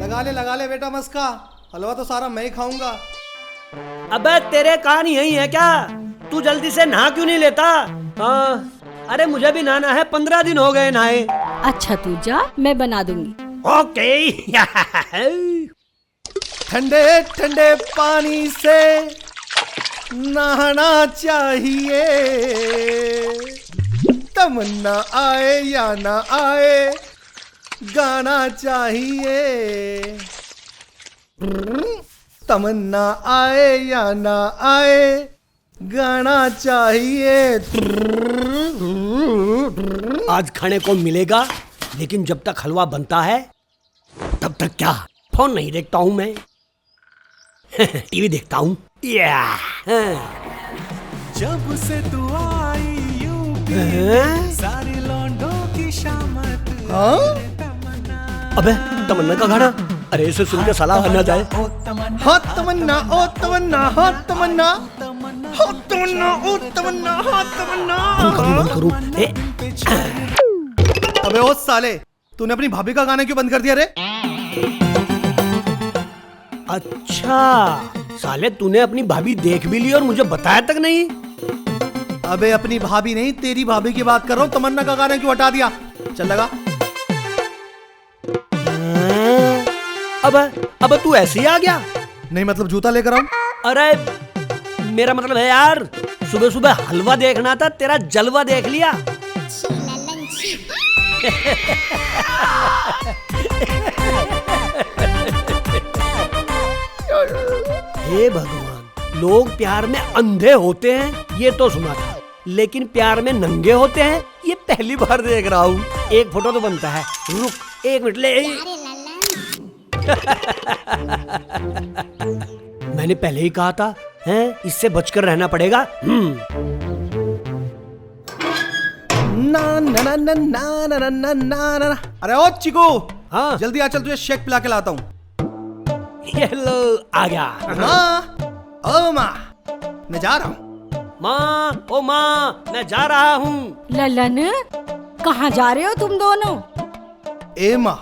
लगा ले बेटा मस्का, हलवा तो सारा मैं ही खाऊंगा। अबे तेरे कान यही है क्या? तू जल्दी से नहा क्यों नहीं लेता? हाँ, अरे मुझे भी नहाना है, 15 दिन हो गए नहाए। अच्छा तू जा, मैं बना दूंगी। ओके। ठंडे ठंडे पानी से नहाना चाहिए, तमन्ना आए या ना आए गाना चाहिए। तमन्ना आए या ना आए गाना चाहिए। आज खाने को मिलेगा, लेकिन जब तक हलवा बनता है तब तक क्या? फोन नहीं देखता हूँ मैं, टीवी देखता हूँ। जब से तू आई सारी लौंडों की शामत। हाँ? अबे तमन्ना का गाना, अरे इसे सुन के साला आ ना जाए। हाँ तमन्ना ओ तमन्ना, हाँ तमन्ना, हाँ तमन्ना ओ तमन्ना, हाँ तमन्ना। बंद करूं। अबे ओ साले, तूने अपनी भाभी का गाना क्यों बंद कर दिया रे? अच्छा साले, तूने अपनी भाभी देख भी ली और मुझे बताया तक नहीं? अबे अपनी भाभी नहीं, तेरी भाभी की बात कर रहा हूँ। तमन्ना का गाना क्यों हटा दिया? चल लगा। अब तू ऐसे ही आ गया? नहीं मतलब जूता लेकर आऊं? अरे मेरा मतलब है यार, सुबह सुबह हलवा देखना था, तेरा जलवा देख लिया। हे भगवान, लोग प्यार में अंधे होते हैं ये तो सुना था, लेकिन प्यार में नंगे होते हैं ये पहली बार देख रहा हूँ। एक फोटो तो बनता है, रुक 1 मिनट ले। मैंने पहले ही कहा था, हैं? इससे बचकर रहना पड़ेगा। ना ना ना ना ना ना ना ना ना। अरे ओ चिकू, हाँ जल्दी आ, चल तुझे शेक पिला के लाता हूँ। ये लो आ गया। माँ, ओ माँ, मैं जा रहा हूँ। माँ, ओ माँ, मैं जा रहा हूँ। ललन, कहाँ जा रहे हो तुम दोनों? ए माँ,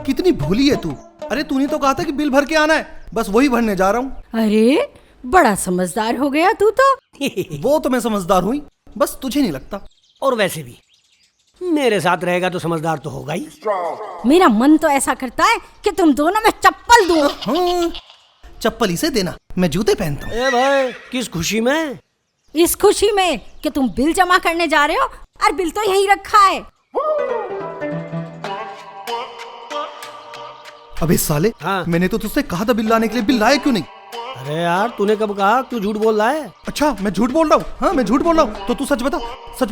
कितनी भूली है तू। अरे तूने तो कहा था कि बिल भर के आना है, बस वही भरने जा रहा हूँ। अरे बड़ा समझदार हो गया तू तो। वो तो मैं समझदार हुई, बस तुझे नहीं लगता। और वैसे भी मेरे साथ रहेगा तो समझदार तो होगा ही। मेरा मन तो ऐसा करता है कि तुम दोनों में चप्पल दूं। हाँ, चप्पल इसे देना, मैं जूते पहनता हूँ। ए भाई, किस खुशी में? इस खुशी में कि तुम बिल जमा करने जा रहे हो, और बिल तो यहीं रखा है। अबे साले, हाँ। मैंने तो तुझसे कहा था बिल लाने के लिए, बिल लाया क्यों नहीं? अरे यार, तूने कब कहा? तू झूठ बोल रहा है। अच्छा मैं झूठ बोल रहा हूँ? हाँ मैं झूठ बोल रहा हूँ, तो तू सच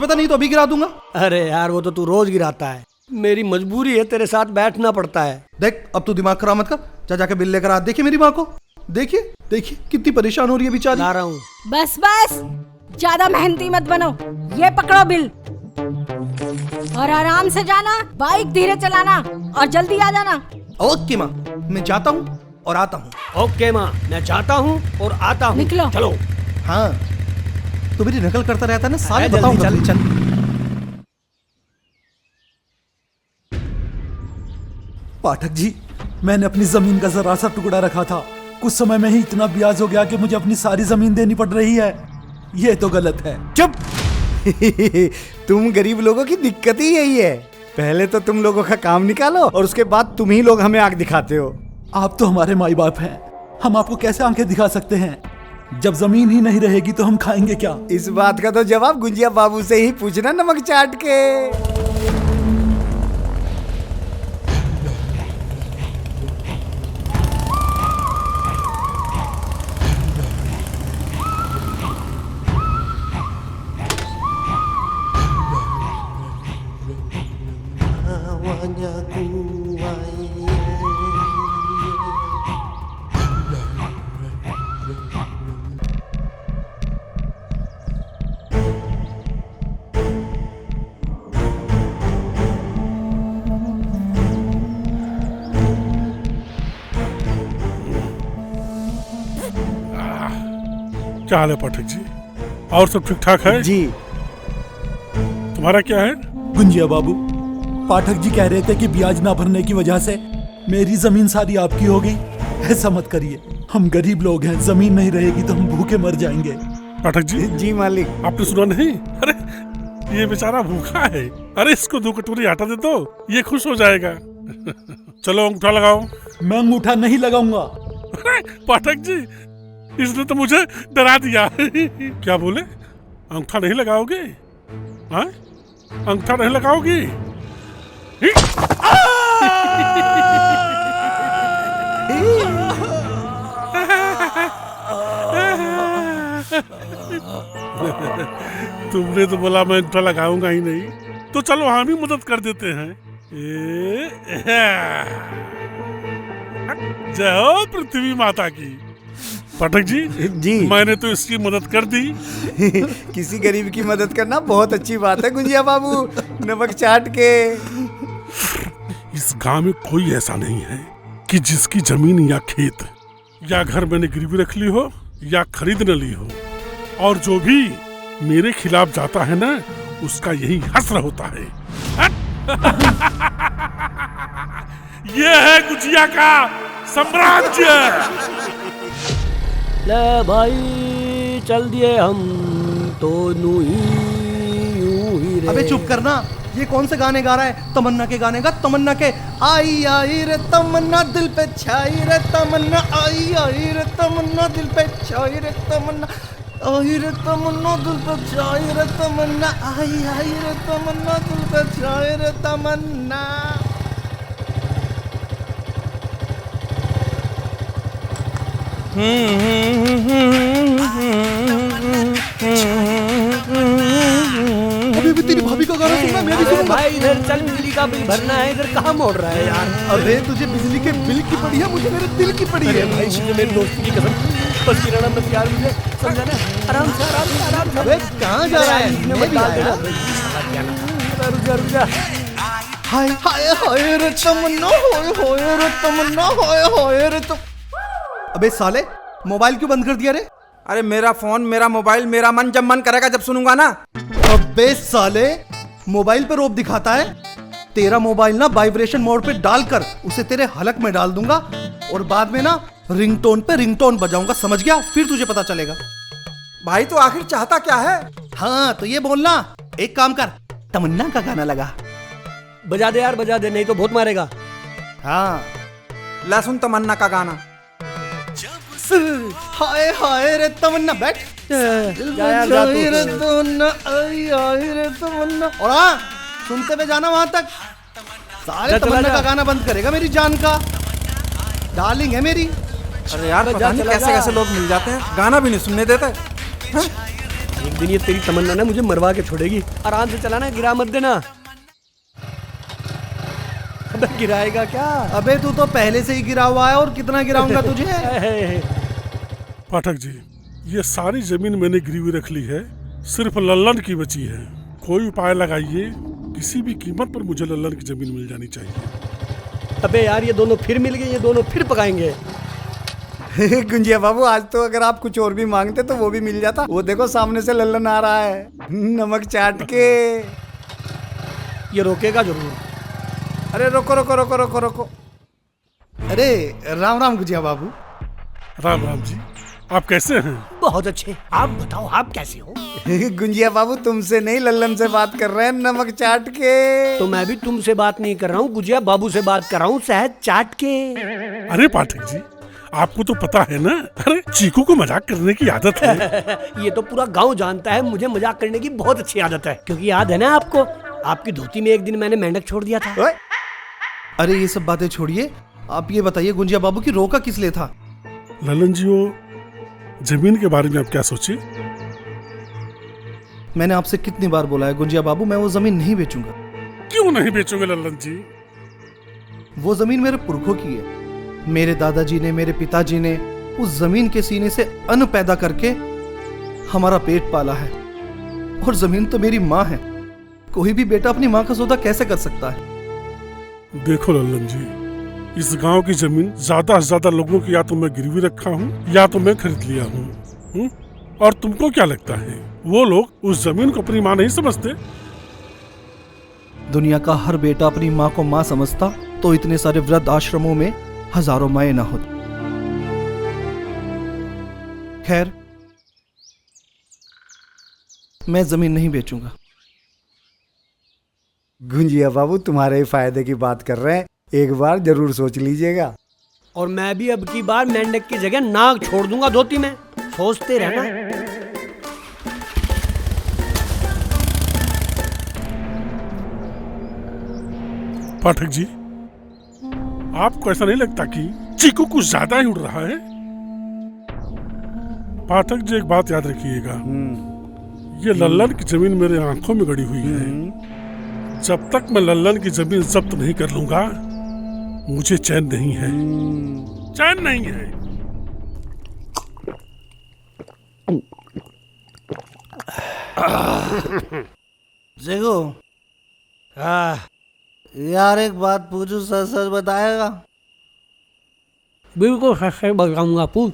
बता नहीं तो अभी गिरा दूंगा। अरे यार, वो तो तू रोज गिराता है, मेरी मजबूरी है, तेरे साथ बैठना पड़ता है। देख अब तू दिमाग खराब मत कर, जा जाके बिल लेकर आ। देखिए मेरी माँ को, देखिए कितनी परेशान हो रही है बेचारी। ला रहा हूँ। बस ज्यादा मेहनती मत बनो। ये पकड़ो बिल, और आराम से जाना, बाइक धीरे चलाना और जल्दी आ जाना। ओके माँ, मैं जाता हूँ और आता हूँ। ओके माँ, मैं जाता हूँ और आता हूँ। निकलो। चलो। हाँ तू मेरी नकल करता रहता है ना साले, अरे बताऊँ जल्दी चल। पाठक जी, मैंने अपनी जमीन का जरा सा टुकड़ा रखा था, कुछ समय में ही इतना ब्याज हो गया कि मुझे अपनी सारी जमीन देनी पड़ रही है। ये तो गलत है। चुप। तुम गरीब लोगों की दिक्कत ही यही है, पहले तो तुम लोगों का काम निकालो और उसके बाद तुम ही लोग हमें आंख दिखाते हो। आप तो हमारे माई बाप हैं, हम आपको कैसे आंखें दिखा सकते हैं? जब जमीन ही नहीं रहेगी तो हम खाएंगे क्या? इस बात का तो जवाब गुंजिया बाबू से ही पूछना, नमक चाट के। क्या हाल है पाठक जी? और सब ठीक ठाक है? जी। तुम्हारा क्या है? गुंजिया बाबू, पाठक जी कह रहे थे कि ब्याज ना भरने की वजह से मेरी जमीन सारी आपकी हो गई। ऐसा मत करिए, हम गरीब लोग हैं, जमीन नहीं रहेगी तो हम भूखे मर जाएंगे। पाठक जी, जी मालिक। आपने सुना नहीं? अरे ये बेचारा भूखा है। अरे इसको 2 कटोरी आटा दे दो, ये खुश हो जाएगा। चलो अंगूठा लगाओ। मैं अंगूठा नहीं लगाऊंगा। अरे पाठक जी, इसने तो मुझे डरा दिया। क्या बोले? अंगूठा नहीं लगाओगे? हाँ, अंगूठा नहीं लगाओगी? तुमने तो बोला मैं अंगूठा लगाऊंगा ही नहीं, तो चलो हम ही मदद कर देते हैं। जय हो पृथ्वी माता की। पाठक जी, जी मैंने तो इसकी मदद कर दी। किसी गरीब की मदद करना बहुत अच्छी बात है गुंजिया बाबू, नमक चाट के। इस गांव में कोई ऐसा नहीं है कि जिसकी जमीन या खेत या घर मैंने गिरवी रख ली हो या खरीद न ली हो, और जो भी मेरे खिलाफ जाता है ना, उसका यही हश्र होता है। ये है गुजिया का साम्राज्य। ले भाई चल दिए हम तो यूं ही रे। अबे चुप करना, ये कौन से गाने गा रहा है? तमन्ना के गाने गा, तमन्ना के। आई आई रे तमन्ना दिल पे छाई रे तमन्ना, आई आई रे तमन्ना दिल पे छाई रे तमन्ना, आई रे तमन्ना दिल पे छाई रे तमन्ना, आई आई रे तमन्ना दिल पे छाई रे तमन्ना। अभी भी तेरी भाभी का गाना सुनना, मैं भी अरे सुनूंगा। भाई इधर चल, बिजली का बिल भरना है, इधर कहाँ मोड़ रहा है यार? अबे तुझे बिजली के बिल की पड़ी है, मुझे मेरे दिल की पड़ी है। भाई मुझे मेरी दोस्ती की कसम, बस किराना मत यार, मुझे समझा ना। आराम से आराम से आराम से। अबे कहाँ जा रहा है? इसमें मैं मत भी डाल आया। देना। रुक जा रुक जा। हाय हाय हाय रे तमन्ना, हाय हाय रे तमन्ना, हाय हाय रे अबे साले, मोबाइल क्यों बंद कर दिया रे? अरे मेरा फोन, मेरा मोबाइल, मेरा मन जब मन करेगा जब सुनूंगा ना। अबे साले, मोबाइल पे रोब दिखाता है। तेरा मोबाइल ना वाइब्रेशन मोड पे डालकर उसे तेरे हलक में डाल दूंगा, और बाद में ना रिंगटोन पे रिंगटोन बजाऊंगा, समझ गया? फिर तुझे पता चलेगा। भाई तो आखिर चाहता क्या है? हाँ तो ये बोलना, एक काम कर, तमन्ना का गाना लगा। बजा दे यार, बजा दे, नहीं तो बहुत मारेगा। हाँ। ला सुन तमन्ना का गाना। हाय हाय रे तमन्ना, बैठ। जा यार, जा तू। रे तमन्ना, आई आई रे तमन्ना। और हाँ, सुनते हुए जाना वहां तक। साले जा, चला तमन्ना जा। का गाना बंद करेगा मेरी जान का। डार्लिंग है मेरी। अरे यार पता नहीं चला कैसे जा। कैसे लोग मिल जाते हैं, गाना भी नहीं सुनने देते। एक दिन ये तेरी तमन्ना ना मुझे मरवा के छोड़ेगी। आराम से चलाना, गिरा मत देना। अबे गिराएगा क्या? अबे तू तो पहले से ही गिरा हुआ है, और कितना गिराऊंगा तुझे? पाठक जी, ये सारी जमीन मैंने गिरवी रख ली है, सिर्फ लल्लन की बची है। कोई उपाय लगाइए, किसी भी कीमत पर मुझे लल्लन की जमीन मिल जानी चाहिए। अबे यार ये दोनों फिर मिल गए, ये दोनों फिर पकाएंगे। गुंजिया बाबू, आज तो अगर आप कुछ और भी मांगते तो वो भी मिल जाता। वो देखो सामने से लल्लन आ रहा है, नमक चाट के। ये रोकेगा जरूर। अरे रोको रोको रोको रोको रोको। अरे राम राम गुजिया बाबू। राम राम जी, आप कैसे हैं? बहुत अच्छे, आप बताओ आप कैसे हो? गुंजिया बाबू तुमसे नहीं, लल्लन से बात कर रहे हैं, नमक चाट के। तो मैं भी तुमसे बात नहीं कर रहा हूँ, गुजिया बाबू से बात कर रहा हूँ, शहद चाट के। अरे पाठक जी, आपको तो पता है ना, अरे चीकू को मजाक करने की आदत है। ये तो पूरा गांव जानता है मुझे मजाक करने की बहुत अच्छी आदत है, क्योंकि याद है ना आपको, आपकी धोती में एक दिन मैंने मेंढक छोड़ दिया था। ओए, अरे ये सब बातें छोड़िए, आप ये बताइए गुंजिया बाबू की रोका किस लिए था? ललन जी, वो जमीन के बारे में आप क्या सोचे? मैंने आपसे कितनी बार बोला है गुंजिया बाबू, मैं वो जमीन नहीं बेचूंगा। क्यों नहीं बेचोगे ललन जी? वो जमीन मेरे पुरखों की है। मेरे दादाजी ने, मेरे पिताजी ने उस जमीन के सीने से अन्न पैदा करके हमारा पेट पाला है, और जमीन तो मेरी माँ है। कोई भी बेटा अपनी माँ का सौदा कैसे कर सकता है? देखो लल्लन जी, इस गांव की जमीन ज्यादा से ज्यादा लोगों की या तो मैं गिरवी रखा हूँ या तो मैं खरीद लिया हूँ। और तुमको क्या लगता है वो लोग उस जमीन को अपनी माँ नहीं समझते? दुनिया का हर बेटा अपनी माँ को माँ समझता तो इतने सारे वृद्ध आश्रमों में हजारों माएं ना होती। खैर, मैं जमीन नहीं बेचूंगा। गुंजिया बाबू तुम्हारे ही फायदे की बात कर रहे हैं, एक बार जरूर सोच लीजिएगा। और मैं भी अब की बार मेंढक की जगह नाक छोड़ दूंगा धोती में, सोचते रहना। पाठक जी, आपको ऐसा नहीं लगता कि चीकू कुछ ज्यादा ही उड़ रहा है? पाठक जी, एक बात याद रखिएगा, ये लल्लन की जमीन मेरे आंखों में गड़ी हुई है। जब तक मैं लल्लन की जमीन जब्त नहीं कर लूंगा, मुझे चैन नहीं है, चैन नहीं है। देखो यार, एक बात पूछूं, सच सच बताएगा? बिल्कुल सच सच बताऊंगा, पूछ।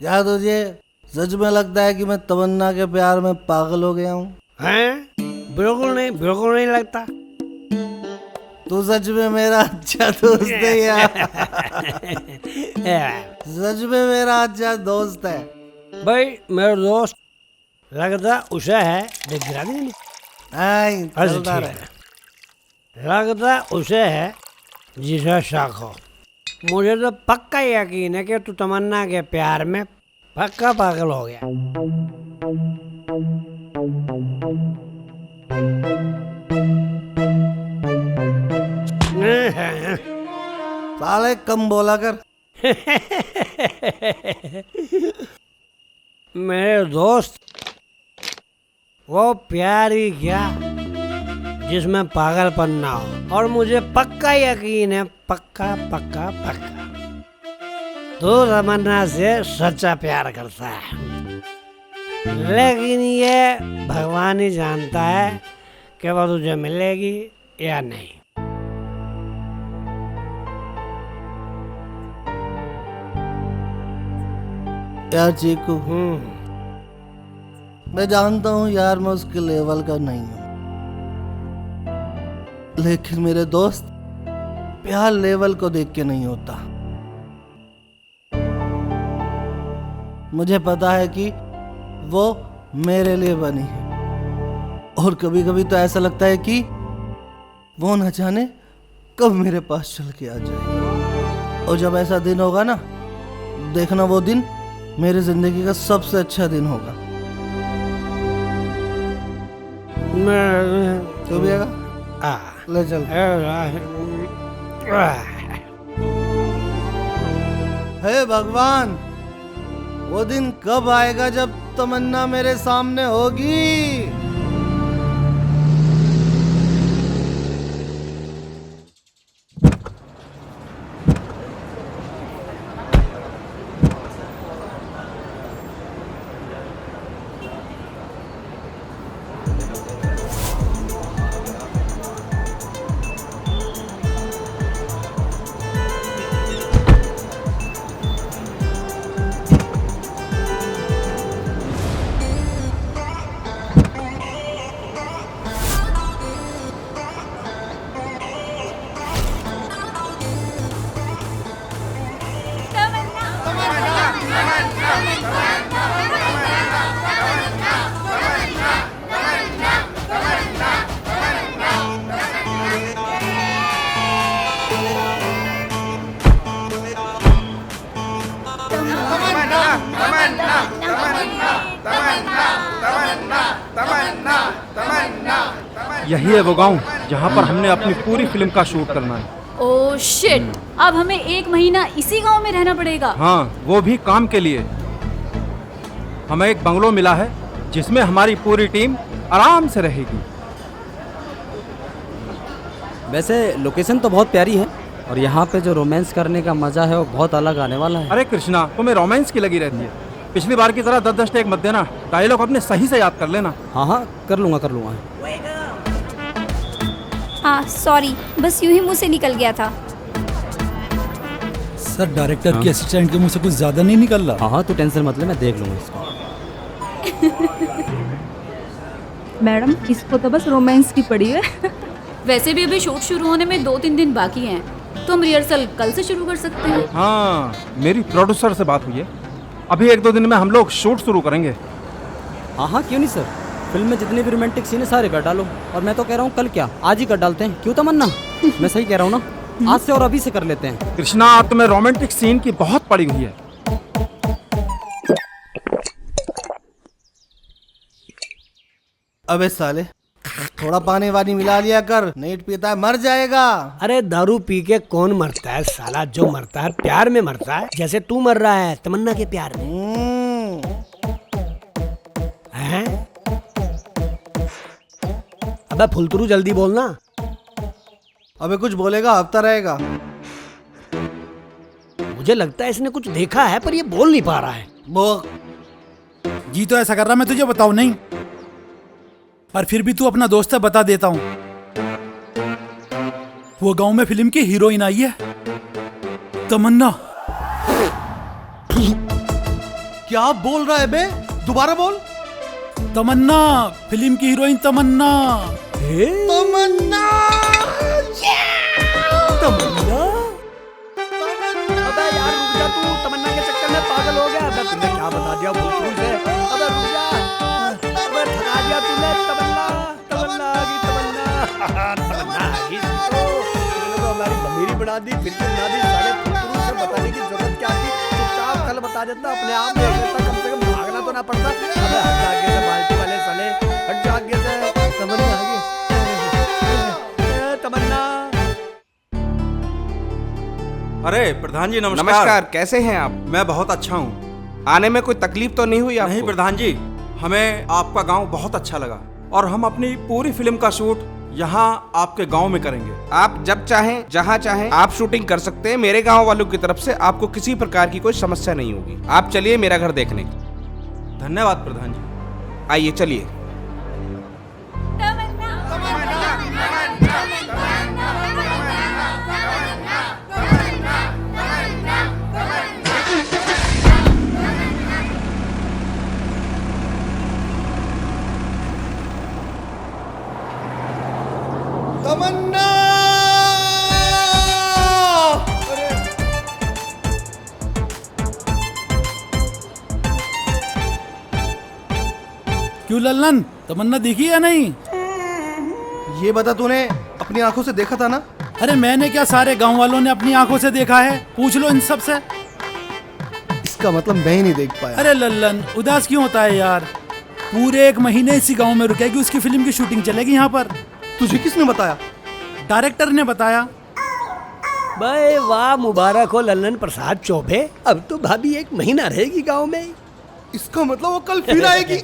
क्या तुझे सच में लगता है कि मैं तमन्ना के प्यार में पागल हो गया हूँ? हैं? बिल्कुल नहीं लगता। तू सच में मेरा अच्छा दोस्त है यार। सच में मेरा अच्छा दोस्त है। भाई मेरा दोस्त लगता उसे है, देख गिरा दी चलता रहे। लगता उसे है जिसे शक हो। मुझे तो पक्का यकीन है कि तू तमन्ना के प्यार में पक्का पागल हो गया। साले कम बोला कर। मेरे दोस्त, वो प्यार ही क्या जिसमें पागलपन ना हो। और मुझे पक्का यकीन है, पक्का पक्का पक्का, तू तमन्ना से सच्चा प्यार करता है। लेकिन ये भगवान ही जानता है कि वो तुझे मिलेगी या नहीं। यार चीकू, मैं जानता हूँ यार, मैं उसके लेवल का नहीं हूँ, लेकिन मेरे दोस्त, प्यार लेवल को देख के नहीं होता। मुझे पता है कि वो मेरे लिए बनी है, और कभी कभी तो ऐसा लगता है कि वो न जाने कब मेरे पास चल के आ जाए। और जब ऐसा दिन होगा ना, देखना वो दिन मेरी जिंदगी का सबसे अच्छा दिन होगा। तू भी आएगा? ले चल। हे भगवान, वो दिन कब आएगा जब तमन्ना मेरे सामने होगी? यही है वो गांव जहां पर हमने अपनी पूरी फिल्म का शूट करना है। ओह शिट, अब हमें 1 महीना इसी गांव में रहना पड़ेगा। हाँ, वो भी काम के लिए। हमें एक बंगलो मिला है जिसमें हमारी पूरी टीम आराम से रहेगी। वैसे लोकेशन तो बहुत प्यारी है, और यहाँ पे जो रोमांस करने का मजा है वो बहुत अलग आने वाला है। अरे कृष्णा, तुम्हें रोमांस की लगी रहती है। पिछली बार की तरह 10-10 टेक मत देना, डायलॉग अपने सही से याद कर लेना। हाँ, कर लूँगा। हाँ सॉरी, बस यूं ही मुंह से निकल गया था। सर, डायरेक्टर की असिस्टेंट के मुंह से कुछ ज्यादा नहीं निकल रहा? हाँ, तू टेंशन मत ले, मैं देख लूँगा इसको। मैडम, इसको तो बस रोमांस की पड़ी है। वैसे भी अभी शूट शुरू होने में 2-3 दिन बाकी हैं, तो हम रिहर्सल कल से शुरू कर सकते हैं। हाँ, मेरी प्रोड्यूसर से बात हुई है, अभी 1-2 दिन में हम लोग शूट शुरू करेंगे। हाँ हाँ, क्यों नहीं सर, फिल्म में जितने भी रोमांटिक सीन है सारे कर डालो। और मैं तो कह रहा हूँ कल क्या, आज ही कर डालते हैं, क्यों तमन्ना? मैं सही कह रहा हूँ ना? आज से और अभी से कर लेते हैं। कृष्णा, तुम्हें रोमांटिक सीन की बहुत पड़ी हुई है। अबे साले, थोड़ा पानी वानी मिला लिया कर, नहीं पीता है मर जाएगा। अरे दारू पी के कौन मरता है साला, जो मरता है प्यार में मरता है, जैसे तू मर रहा है तमन्ना के प्यार में। हैं? अबे फुलतरू जल्दी बोलना। अबे कुछ बोलेगा हफ्ता रहेगा। मुझे लगता है इसने कुछ देखा है पर ये बोल नहीं पा रहा है। वो जी तो ऐसा कर रहा, मैं तुझे बताऊं नहीं, पर फिर भी तू अपना दोस्त है, बता देता हूं। वो गांव में फिल्म की हीरोइन आई है, तमन्ना। क्या बोल रहा है बे? दोबारा बोल। तमन्ना, फिल्म की हीरोइन तमन्ना। तमन्ना, तमन्ना? अबे यार रुक जा, तू तमन्ना के चक्कर में पागल हो गया। अबे तूने क्या बता दिया फुलतरू से? अबे रुक जा, अबे ठगा दिया तूने। तमन्ना, तमन्ना आ गई, तमन्ना तमन्ना आ गई। तो हमारी बमेरी बना दी, फिर बना दी। सारे फुलतरू से बताने की जरूरत क्या थी? चुपचाप कल बता देता, अपने आप देख लेता, कम से कम भागना तो ना पड़ता। अबे हट जा आगे से बाल्टी वाले साले, हट जा आगे से। तमन्ना आ गई, तमन्ना। अरे प्रधान जी नमस्कार। नमस्कार, कैसे हैं आप? मैं बहुत अच्छा हूँ। आने में कोई तकलीफ तो नहीं हुई आपको? नहीं प्रधान जी, हमें आपका गांव बहुत अच्छा लगा और हम अपनी पूरी फिल्म का शूट यहाँ आपके गांव में करेंगे। आप जब चाहें, जहाँ चाहें आप शूटिंग कर सकते हैं। मेरे गांव वालों की तरफ से आपको किसी प्रकार की कोई समस्या नहीं होगी। आप चलिए मेरा घर देखने। धन्यवाद प्रधान जी। आइए चलिए। तमन्ना! क्यों लल्लन, तमन्ना दिखी या नहीं? ये बता, तूने अपनी आंखों से देखा था ना? अरे मैंने क्या, सारे गांव वालों ने अपनी आंखों से देखा है। पूछ लो इन सब से। इसका मतलब मैं ही नहीं देख पाया। अरे लल्लन, उदास क्यों होता है यार? पूरे 1 महीने इसी गांव में रुकेगी, उसकी फिल्म की शूटिंग चलेगी यहाँ पर। तुझे किसने बताया? डायरेक्टर ने बताया। भाई वाह, मुबारक हो लल्लन प्रसाद चौबे, अब तो भाभी 1 महीना रहेगी गांव में। इसका मतलब वो कल फिर आएगी।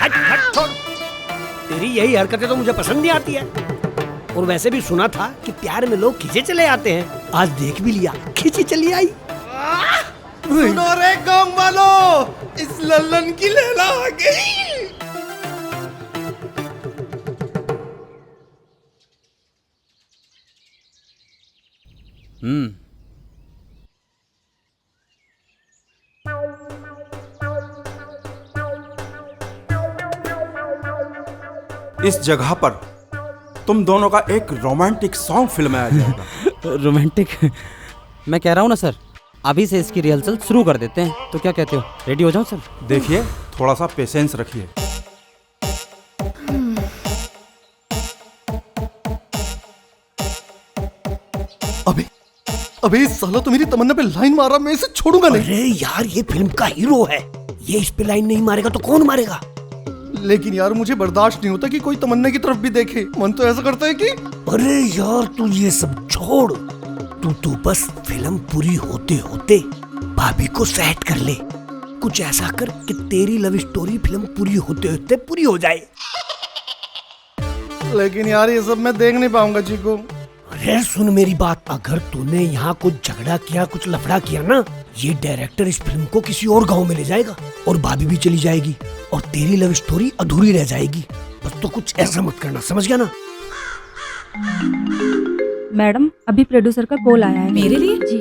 हट हट छोड़, तेरी यही हरकतें तो मुझे पसंद नहीं आती है। और वैसे भी सुना था कि प्यार में लोग खींचे चले आते हैं, आज देख भी लिया, खींची चली आई। सुनो रे गांव वालों, इस लल्लन की लैला आ गई। इस जगह पर तुम दोनों का एक रोमांटिक सॉन्ग फिल्माया जाएगा। रोमांटिक? मैं कह रहा हूँ ना सर, अभी से इसकी रिहर्सल शुरू कर देते हैं, तो क्या कहते हो? रेडी हो जाओ सर। देखिए, थोड़ा सा पेशेंस रखिए। अबे इस साला तो मेरी तमन्ना पे लाइन मारा, मैं इसे छोड़ूंगा नहीं। अरे यार, ये फिल्म का हीरो है, ये इस पे लाइन नहीं मारेगा तो कौन मारेगा? लेकिन यार मुझे बर्दाश्त नहीं होता कि कोई तमन्ना की तरफ भी देखे। मन तो ऐसा करता है कि अरे यार तू ये सब छोड़, तू बस फिल्म पूरी होते होते भाभी को सेट कर ले। कुछ ऐसा कर कि तेरी लव स्टोरी फिल्म पूरी होते होते पूरी हो जाए। लेकिन यार ये सब मैं देख नहीं पाऊंगा चीकू। अरे सुन मेरी बात, अगर तूने यहाँ कुछ झगड़ा किया, कुछ लफड़ा किया ना, ये डायरेक्टर इस फिल्म को किसी और गांव में ले जाएगा और भाभी भी चली जाएगी और तेरी लव स्टोरी अधूरी रह जाएगी। बस तो कुछ ऐसा मत करना, समझ गया ना? मैडम, अभी प्रोड्यूसर का कॉल आया है। मेरे लिए? जी।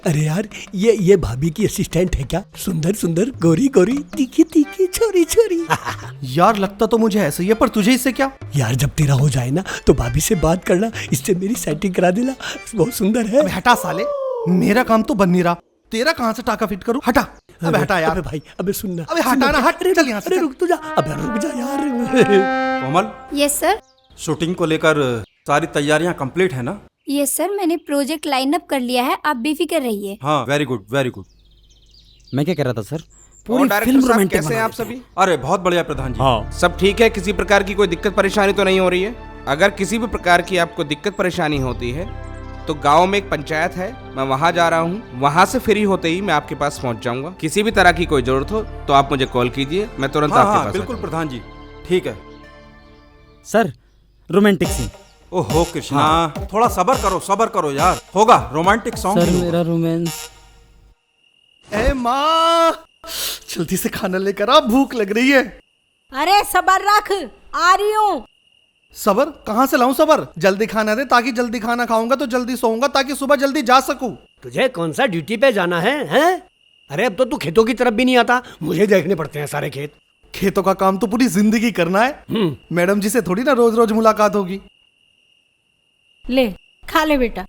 अरे यार, ये भाभी की असिस्टेंट है क्या? सुंदर सुंदर, गोरी गोरी, तीखी तीखी, छोरी छोरी। यार लगता तो मुझे ऐसे ही है, पर तुझे इससे क्या? यार जब तेरा हो जाए ना तो भाभी से बात करना, इससे मेरी सेटिंग करा देना, बहुत सुंदर है। अबे हटा साले, मेरा काम तो बन नहीं रहा, तेरा कहाँ से टाका फिट करूं? हटा, अबे हटा यार। अबे भाई अबे सुनना, अबे हटा ना, हट, चल यहाँ से। अरे रुक तो जा, अबे रुक जा यार। कोमल, यस सर। शूटिंग को लेकर सारी तैयारियां कंप्लीट है ना? यस सर, मैंने प्रोजेक्ट लाइन अप कर लिया है, आप बेफिक्र रहिए। हाँ, वेरी गुड वेरी गुड। मैं क्या कह रहा था सर, और पूरी डायरेक्टर फिल्म साहब रोमांटिक कैसे हैं आप सभी? अरे बहुत बढ़िया प्रधान जी। हाँ सब ठीक है, किसी प्रकार की कोई दिक्कत परेशानी तो नहीं हो रही है? अगर किसी भी प्रकार की आपको दिक्कत परेशानी होती है तो गांव में एक पंचायत है, मैं वहां जा रहा हूं, वहां से फ्री होते ही मैं आपके पास पहुंच जाऊंगा। किसी भी तरह की कोई जरूरत हो तो आप मुझे कॉल कीजिए, मैं तुरंत हाँ, आपके हाँ, पास बिल्कुल आ प्रधान जी, ठीक है। Sir romantic scene. ओहो कृष्णा, थोड़ा सबर करो यार, होगा रोमांटिक सॉन्ग। सर मेरा रोमांस। ए माँ, जल्दी से खाना लेकर आ, भूख लग रही है। अरे सबर रख, आ रही हूँ। सबर कहाँ से लाऊं सबर? जल्दी खाना दे, ताकि जल्दी खाना खाऊंगा तो जल्दी सोऊंगा, ताकि सुबह जल्दी जा सकूं। तुझे कौन सा ड्यूटी पे जाना है, हैं? अरे अब तो तू खेतों की तरफ भी नहीं आता, मुझे देखने पड़ते हैं सारे खेत। खेतों का काम तो पूरी जिंदगी करना है, मैडम जी से थोड़ी ना रोज रोज मुलाकात होगी। ले खा ले बेटा,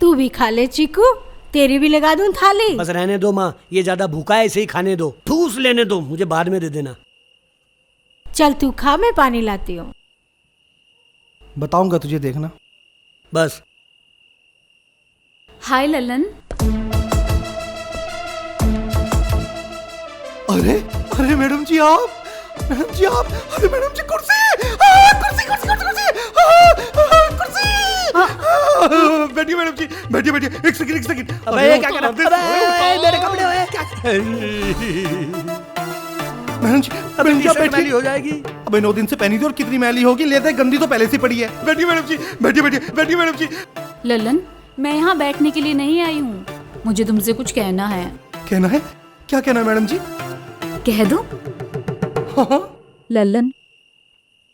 तू भी खा ले चीकू, तेरी भी लगा दूं थाली। बस रहने दो माँ, ये ज्यादा भूखा है, इसे ही खाने दो, ठूस लेने दो, मुझे बाद में दे देना। चल तू खा, मैं पानी लाती हूँ। बताऊंगा तुझे, देखना बस। हाय ललन। अरे अरे मैडम जी आप, मैडम जी आप, अरे मैडम जी कुर्सी, कुर्सी कुर्सी कुर्सी कुर्सी कुर्सी। बैठिए मैडम जी, बैठिए बैठिए, एक सेकंड। अबे क्या कर रहा है? मेरे कपड़े हुए क्या? मैडम जी, मैडम जी आप बैठिए। मैली हो जाएगी। अबे 9 दिन से पहनी थी और कितनी मैली होगी, लेते गंदी तो पहले से पड़ी है। बैठिए मैडम जी, बैठिए मैडम जी। ललन, मैं यहाँ बैठने के लिए नहीं आई हूँ, मुझे तुमसे कुछ कहना है। कहना है? क्या कहना है मैडम जी? कह दो। लल्लन,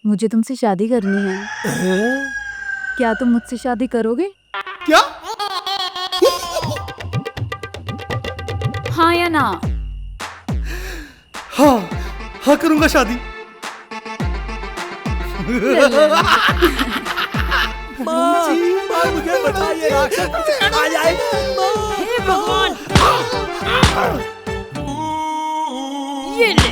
मुझे तुमसे शादी करनी है। क्या तुम मुझसे शादी करोगे? क्या? हाँ या ना? हाँ करूंगा शादी। मुझे बताइए, राक्षस आ जाएगा। हे भगवान, ये ले।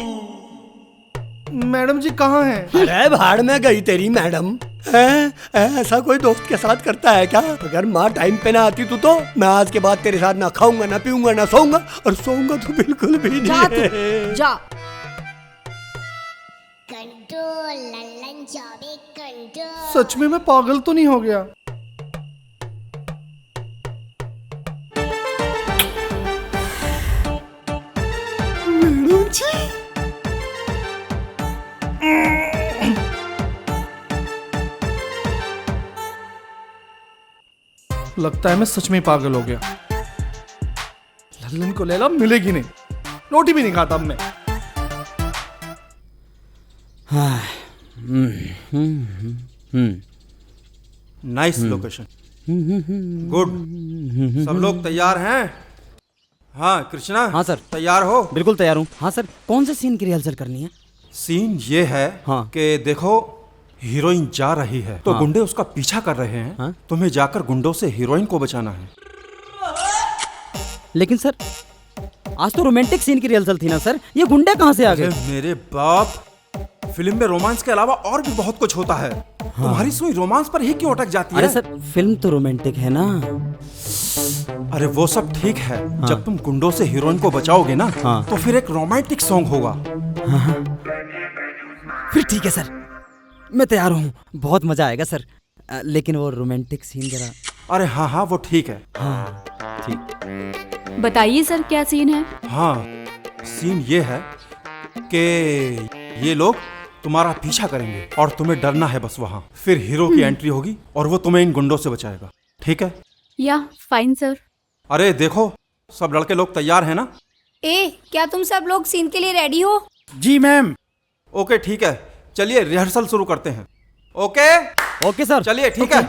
मैडम जी कहाँ हैं? अरे भाड़ में गई तेरी मैडम। ऐसा कोई दोस्त के साथ करता है क्या? अगर माँ टाइम पे ना आती तो मैं आज के बाद तेरे साथ ना खाऊंगा, ना पीऊंगा, ना सोऊंगा, और सोऊंगा तो बिल्कुल भी नहीं। जा तू, जा। कंट्रोल लल्लन जावे कंट्रोल। सच में मैं पागल तो नहीं हो गया? मैडम जी, लगता है मैं सच में पागल हो गया। लल्लन को लैला मिलेगी नहीं, रोटी भी नहीं खाता अब मैं। Nice location, good. सब लोग तैयार हैं? हाँ कृष्णा। हाँ सर। तैयार हो? बिल्कुल तैयार हूँ। हाँ सर, कौन से सीन की रिहर्सल करनी है? सीन ये है हाँ। कि देखो हीरोइन जा रही है तो गुंडे उसका पीछा कर रहे हैं। हाँ? तुम्हें जाकर गुंडों से हीरोइन को बचाना है। लेकिन सर आज तो रोमांटिक सीन की रिहर्सल थी ना सर, ये गुंडे कहाँ से आ गए? मेरे बाप, फिल्म में रोमांस के अलावा और भी बहुत कुछ होता है। तुम्हारी सुई रोमांस पर ही क्यों अटक जाती है? अरे सर फिल्म तो रोमांटिक है ना। अरे वो सब ठीक है, जब तुम गुंडों से हीरोइन को बचाओगे ना तो फिर एक रोमांटिक सॉन्ग होगा। फिर ठीक है सर, मैं तैयार हूँ, बहुत मजा आएगा सर। लेकिन वो रोमांटिक सीन जरा। अरे हाँ हाँ वो ठीक है। हाँ ठीक। बताइए सर क्या सीन है? हाँ सीन ये है कि ये लोग तुम्हारा पीछा करेंगे और तुम्हें डरना है बस वहाँ। फिर हीरो की एंट्री होगी और वो तुम्हें इन गुंडों से बचाएगा, ठीक है? या फाइन सर। अरे देखो सब लड़के लोग तैयार हैं ना? क्या तुम सब लोग सीन के लिए रेडी हो? जी मैम। ओके ठीक है, चलिए रिहर्सल शुरू करते हैं। ओके ओके सर, चलिए ठीक है।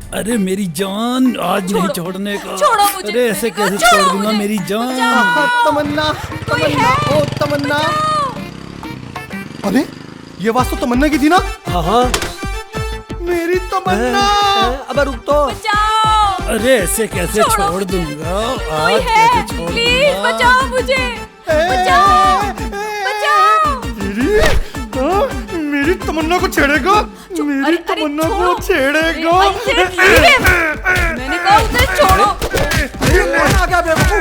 अरे मेरी जान, आज नहीं छोड़ने का। छोड़ो मुझे। अरे ऐसे कैसे छोड़ दूंगा मेरी जान। तमन्ना, तमन्ना, ओ तमन्ना। अरे ये आवाज तो तमन्ना की थी ना? हाँ मेरी तमन्ना। अब रुक तो। अरे ऐसे कैसे छोड़ दूंगा, आज कैसे छोड़ प्लीज दूंगा। बचाओ मुझे, बचाओ, बचाओ। मेरी तमन्ना को छेड़ेगा, मेरी तमन्ना को छेड़ेगा। मैंने कहा उसे छोड़ो। आ गया बेवकूफ।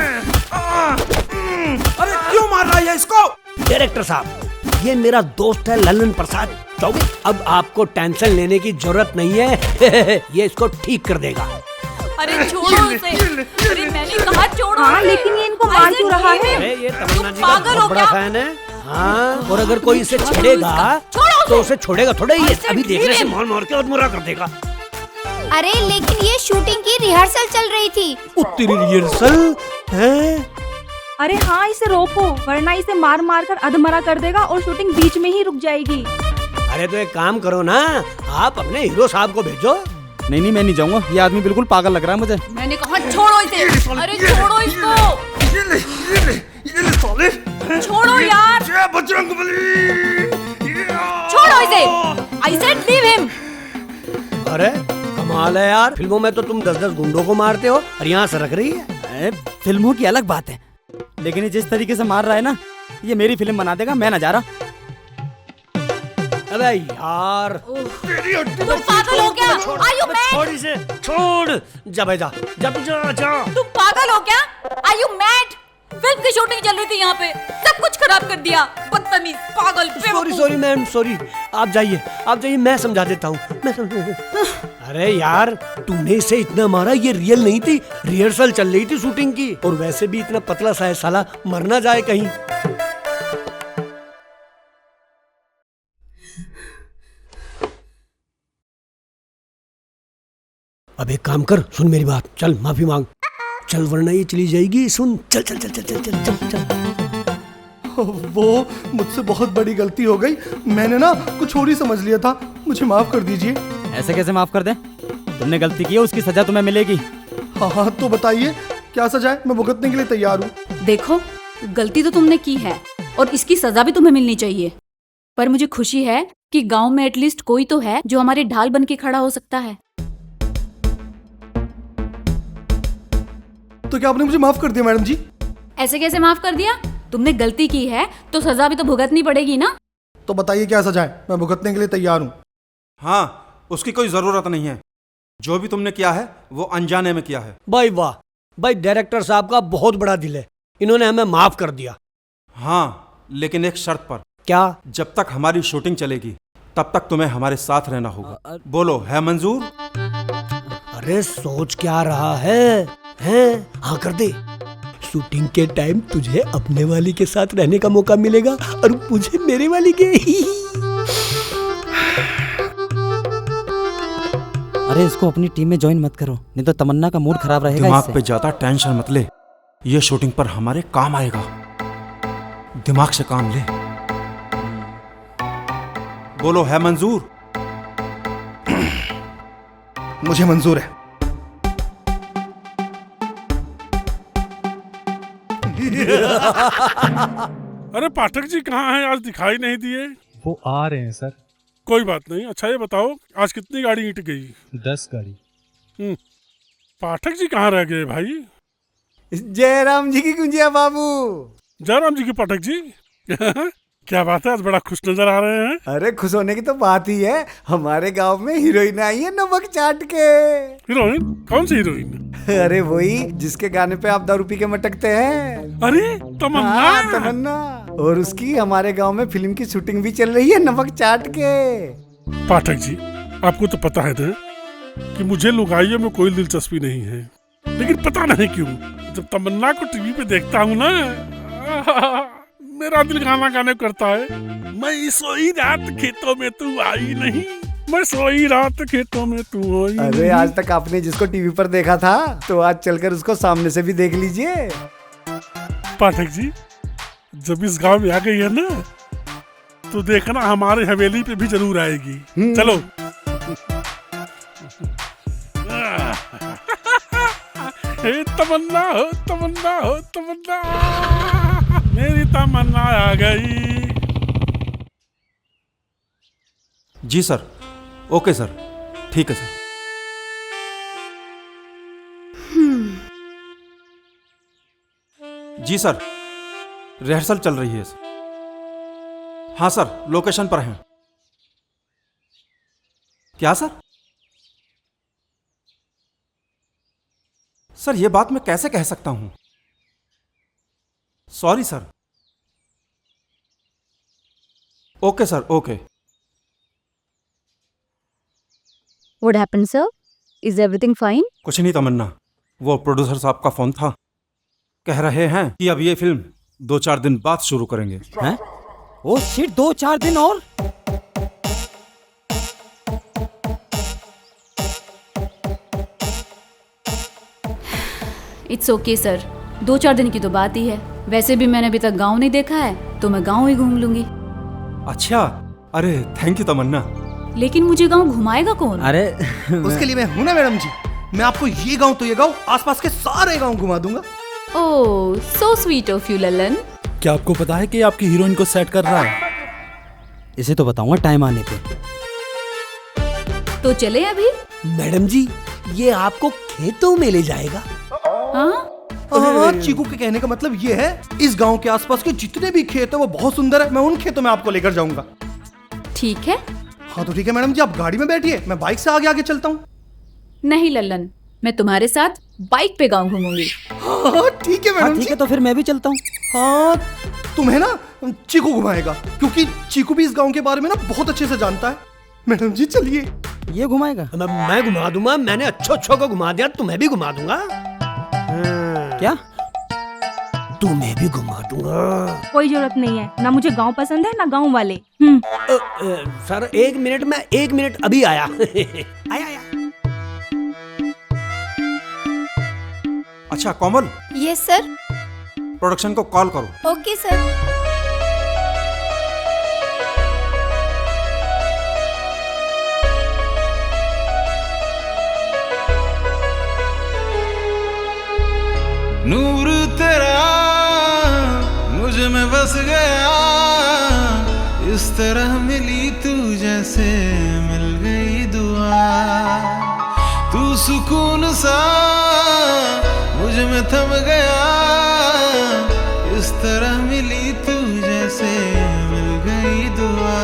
अरे क्यों मार रहा है इसको? डायरेक्टर साहब, ये मेरा दोस्त है ललन प्रसाद चौबे। अब आपको टेंशन लेने की जरूरत नहीं है। ये इसको ठीक कर देगा। अरे छोड़ो उसे। अरे मैंने कहा छोड़ो। हाँ, लेकिन ये इनको मार क्यों रहा है? अरे ये तमन्ना जी का पागल हो बहुत बड़ा क्या? फैन है। हाँ, और अगर कोई इसे छेड़ेगा तो उसे छोड़ेगा थोड़ा, ये अभी देखने से मार मार के अधमरा कर देगा। अरे लेकिन ये शूटिंग की रिहर्सल चल रही थी। तेरी रिहर्सल है? अरे हाँ, इसे रोको, वरना इसे मार मार कर अधमरा कर देगा और शूटिंग बीच में ही रुक जाएगी। अरे तो एक काम करो ना, आप अपने हीरो साहब को भेजो। नहीं नहीं, मैं नहीं जाऊंगा, ये आदमी बिल्कुल पागल लग रहा है मुझे। मैंने कहा छोड़ो इसे। अरे छोड़ो इसको, छोड़ो यार, छोड़ो इसे। I said leave him। अरे कमाल है यार, फिल्मों में तो तुम 10-10 गुंडों को मारते हो और यहाँ से रख रही है। फिल्मों की अलग बात है, लेकिन ये जिस तरीके से मार रहा है ना, ये मेरी फिल्म बना देगा, मैं ना जा रहा। अबे यार, तुम पागल हो क्या? Are you mad? छोड़ इसे, छोड़। जा भाई जा, जा तू जा, जा। तुम पागल हो क्या? Are you mad? फिल्म की शूटिंग चल रही थी यहाँ पे, सब कुछ खराब कर दिया। बदतमीज, पागल, सॉरी सॉरी मैम, सॉरी। आप जाइए, मैं समझा देता हूँ। अरे यार, तूने इसे इतना मारा, ये रियल नहीं थी, रिहर्सल चल रही थी शूटिंग की। और वैसे भी इतना पतला सा है साला, मर ना जाए कहीं। अब एक काम कर, सुन मेरी बात, चल माफी मांग, चल वरना ये चली जाएगी। सुन, चल चल चल चल चल चल चल चल। वो मुझसे बहुत बड़ी गलती हो गई, मैंने ना कुछ और ही समझ लिया था, मुझे माफ कर दीजिए। ऐसे कैसे माफ कर दे? तुमने गलती की है, उसकी सजा तुम्हें मिलेगी। हाँ हाँ, तो बताइए क्या सजा है, मैं भुगतने के लिए तैयार हूँ। देखो, गलती तो तुमने की है और इसकी सजा भी तुम्हें मिलनी चाहिए, पर मुझे खुशी है कि गांव में एटलीस्ट कोई तो है जो हमारे ढाल बन के खड़ा हो सकता है। तो क्या आपने मुझे माफ कर दिया मैडम जी? ऐसे कैसे माफ कर दिया? तुमने गलती की है तो सजा भी तो भुगतनी पड़ेगी ना। तो बताइए क्या सजा है, मैं भुगतने के लिए तैयार हूँ। हाँ, उसकी कोई जरूरत नहीं है, जो भी तुमने किया है वो अनजाने में किया है। भाई वाह, भाई डायरेक्टर साहब का बहुत बड़ा दिल है, इन्होंने हमें माफ कर दिया। हाँ, लेकिन एक शर्त पर। क्या? जब तक हमारी शूटिंग चलेगी तब तक तुम्हें हमारे साथ रहना होगा। बोलो, है मंजूर? अरे सोच क्या रहा है? हाँ कर दे। शूटिंग के टाइम तुझे अपने वाली के साथ रहने का मौका मिलेगा और मुझे मेरे वाली के। अरे इसको अपनी टीम में ज्वाइन मत करो, नहीं तो तमन्ना का मूड खराब रहेगा। दिमाग पे ज्यादा टेंशन मत ले, ये शूटिंग पर हमारे काम आएगा। दिमाग से काम ले। बोलो, है मंजूर? मुझे मंजूर है। अरे पाठक जी कहाँ हैं? आज दिखाई नहीं दिए। वो आ रहे हैं सर। कोई बात नहीं। अच्छा ये बताओ, आज कितनी गाड़ी ईंट गई? 10 गाड़ी। पाठक जी कहाँ रह गए भाई? जयराम जी की गुंजिया बाबू। जयराम जी की पाठक जी। क्या बात है, आज बड़ा खुश नजर आ रहे हैं। अरे खुश होने की तो बात ही है, हमारे गांव में हीरोइन आई है नमक चाट के। हीरोइन? कौन सी हीरोइन? अरे वही जिसके गाने पे आप दारू पी के मटकते हैं। अरे तमन्ना। हाँ, तमन्ना। और उसकी हमारे गांव में फिल्म की शूटिंग भी चल रही है नमक चाट के। पाठक जी, आपको तो पता है ना कि मुझे लुगाइयों में कोई दिलचस्पी नहीं है, लेकिन पता नहीं क्यों जब तमन्ना को टीवी पे देखता हूँ ना, मेरा दिल गाना गाने करता है। मैं सोई रात खेतों में तू आई नहीं, मैं सोई रात खेतों में तू आई। अरे आज तक आपने जिसको टीवी पर देखा था, तो आज चलकर उसको सामने से भी देख लीजिए। पाठक जी, जब इस गांव में आ गई है ना, तो देखना हमारे हवेली पे भी जरूर आएगी। चलो। हे तमन्ना हो, तमन्ना हो, तमन्ना, मेरी तमन्ना आ गई। जी सर, ओके सर, ठीक है सर। जी सर, रिहर्सल चल रही है सर। हाँ सर, लोकेशन पर हैं। क्या सर? सर ये बात मैं कैसे कह सकता हूं? Sorry sir. Okay sir, okay. What happened, sir? Is everything fine? कुछ नहीं तमन्ना, वो प्रोड्यूसर साहब का फोन था। कह रहे हैं कि अब ये फिल्म 2-4 दिन बाद शुरू करेंगे। हैं? ओ शिट, 2-4 दिन और? इट्स ओके सर, 2-4 दिन की तो बात ही है। वैसे भी मैंने अभी तक गांव नहीं देखा है, तो मैं गांव ही घूम लूंगी। अच्छा, अरे थैंक यू तमन्ना। लेकिन मुझे गांव घुमाएगा कौन? अरे उसके लिए मैं हूं ना मैडम जी। मैं आपको ये गांव तो ये गांव, आसपास के सारे गांव घुमा दूंगा। Oh, so sweet of you Lallan. क्या आपको पता है कि आपकी हीरोइन को सेट कर रहा है? इसे तो बताऊंगा टाइम आने पे। तो चले अभी? मैडम जी, ये आपको खेतों में ले जाएगा। हाँ? चीकू के कहने का मतलब ये है, इस गांव के आसपास के जितने भी खेत है वो बहुत सुंदर है। मैं उन खेतों में आपको लेकर जाऊंगा। ठीक है। हाँ तो ठीक है मैडम जी, आप गाड़ी में बैठिए, मैं बाइक से आगे आगे चलता हूँ। नहीं ललन, मैं तुम्हारे साथ बाइक पे गांव घूमूंगी। हाँ ठीक है मैडम जी। ठीक है, तो फिर मैं भी चलता हूँ। हाँ, तुम्हें ना चीकू घुमाएगा, क्योंकि चीकू भी इस गांव के बारे में ना बहुत अच्छे से जानता है। मैडम जी चलिए। ये घुमाएगा? मैं घुमा दूंगा। मैंने अच्छो को घुमा दिया, तुम्हें भी घुमा दूंगा। क्या? तुम्हें भी घुमा दूंगा। कोई जरूरत नहीं है, ना मुझे गांव पसंद है ना गांव वाले। सर 1 मिनट, मैं 1 मिनट अभी आया। आया। अच्छा कोमल, यस सर। प्रोडक्शन को कॉल करो। Okay sir. नूर तेरा मुझ में बस गया, इस तरह मिली तू जैसे मिल गई दुआ। तू सुकून सा मुझ में थम गया, इस तरह मिली तू जैसे मिल गई दुआ।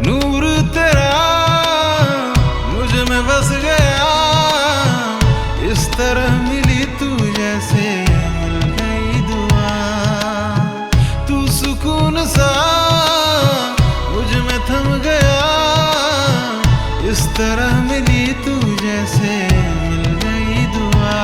नूर तेरा मुझ में बस गया, इस तरह मिली तू जैसे मिल गई दुआ। तू सुकून सा मुझ में थम गया, इस तरह मिली तू जैसे मिल गई दुआ।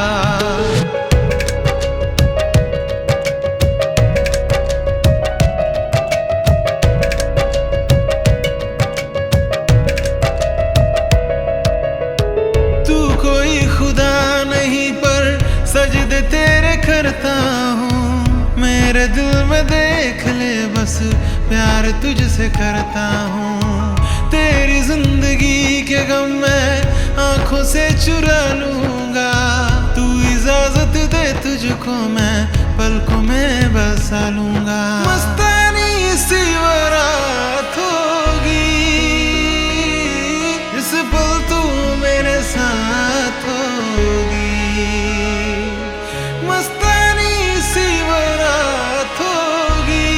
तू कोई खुदा नहीं पर सजदे तेरे करता हूँ। मेरे दिल में देख ले बस प्यार तुझसे करता हूँ। तेरी जिंदगी के गम मैं आंखों से चुरा लूंगा। तू इजाजत दे तुझको मैं पलकों में बसा लूंगा। मस्तानी सी बारात होगी, इस पल तू मेरे साथ होगी। मस्तानी सी बारात होगी,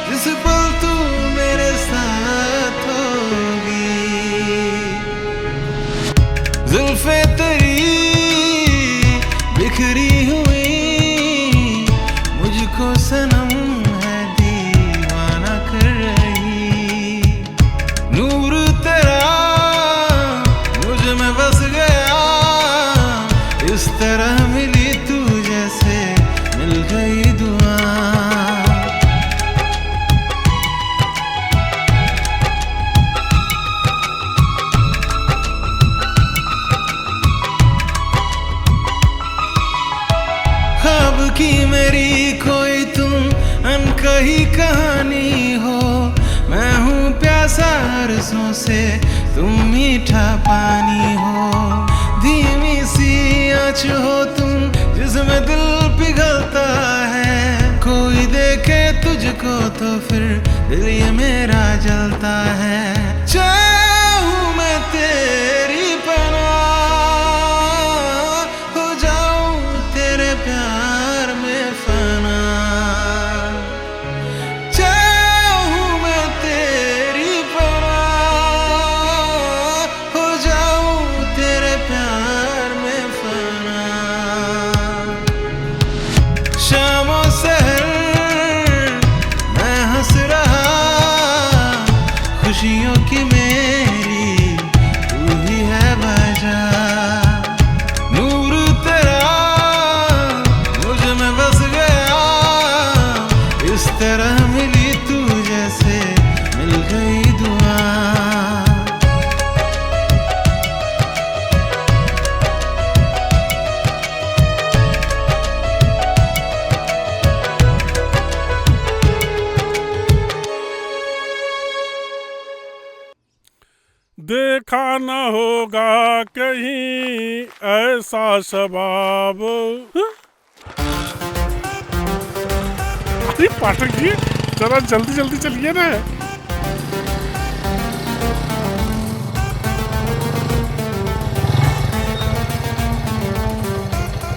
जिस पल तू मेरे साथ होगी। जुल्फे तेरी बिखरी हुई मुझको सनम है दीवाना कर रही। नूर तेरा मुझ में बस गया, इस तरह मिली तू जैसे मिल गई दुआ। ख्वाब की मेरी कोई तुम अनकही कहानी हो। मैं हूँ प्यासा अरसों से, तुम मीठा पानी हो। धीमी कांच हो तुम जिसमें दिल पिघलता है, कोई देखे तुझको तो फिर दिल ये मेरा जलता है। चाहूं मैं तेरी पनाह, हो जाऊं तेरे प्यार में फना। चाहूं मैं तेरी पनाह, हो जाऊं तेरे प्यार में फना। शामों सहर मैं हंस रहा, खुशियों की मेरी तू ही है वजह। नूर तेरा मुझ में बस गया, इस तरह मिली तू जैसे मिल गई दुआ। देखा न होगा कहीं ऐसा शबाब। अरे पाठक जी, जरा जल्दी जल्दी चलिए ना।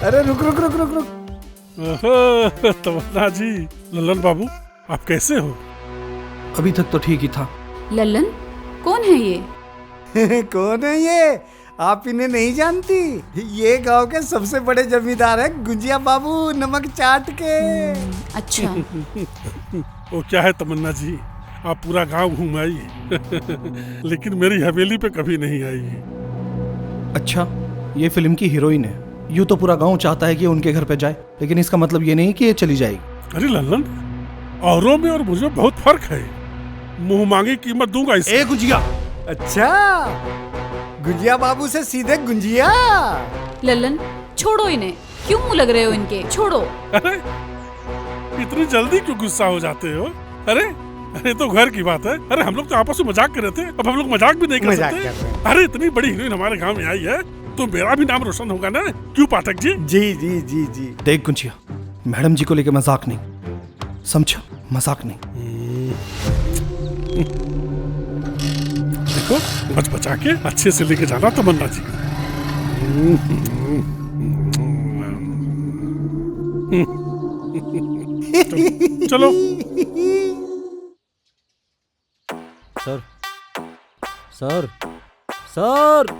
अरे रुक रुक रुक रुक रुक। तमन्ना जी, ललन बाबू, आप कैसे हो? अभी तक तो ठीक ही था। लल्लन कौन है ये? कौन है ये? आप इन्हें नहीं जानती? ये गांव के सबसे बड़े जमींदार है गुंजिया बाबू, नमक चाट के। अच्छा। वो क्या है तमन्ना जी, आप पूरा गांव घूम आई लेकिन मेरी हवेली पे कभी नहीं आई। अच्छा, ये फिल्म की हीरोइन है। यूं तो पूरा गांव चाहता है कि उनके घर पे जाए, लेकिन इसका मतलब ये नहीं कि ये चली जाएगी। अरे लल्लन, औरों में और मुझे बहुत फर्क है। मुंह मांगी कीमत दूंगा इसे। गुंजिया। अच्छा, गुंजिया बाबू से सीधे गुंजिया। लल्लन छोड़ो इन्हें, क्यों मुंह लग रहे हो इनके? छोड़ो। अरे इतनी जल्दी क्यों गुस्सा हो जाते हो? अरे अरे तो घर की बात है। अरे हम लोग तो आपस में मजाक कर रहे थे, अब हम लोग मजाक भी नहीं कर सकते। अरे इतनी बड़ी हीरोइन हमारे गांव में आई है तो मेरा भी नाम रोशन होगा ना, क्यों पाठक जी? जी जी जी जी। देख गुंजिया, मैडम जी को लेकर मजाक नहीं, समझा? मजाक नहीं। देखो, बच बचा के अच्छे से लेके जाना तमन्ना जी। चलो। सर सर सर,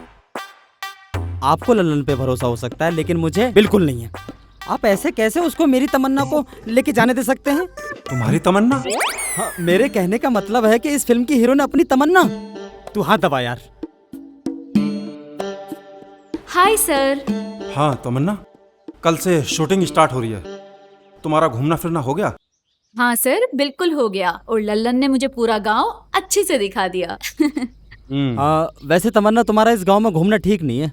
आपको लल्लन पे भरोसा हो सकता है लेकिन मुझे बिल्कुल नहीं है। आप ऐसे कैसे उसको मेरी तमन्ना को लेके जाने दे सकते हैं? तुम्हारी तमन्ना? हाँ, मेरे कहने का मतलब है कि इस फिल्म की हीरो ने अपनी तमन्ना। तू हाथ दबा यार। Hi sir. हाँ तमन्ना, कल से शूटिंग स्टार्ट हो रही है। तुम्हारा घूमना फिरना हो गया? हाँ सर, बिल्कुल हो गया। और लल्लन ने मुझे पूरा गांव अच्छे से दिखा दिया। वैसे तमन्ना, तुम्हारा इस गांव में घूमना ठीक नहीं है।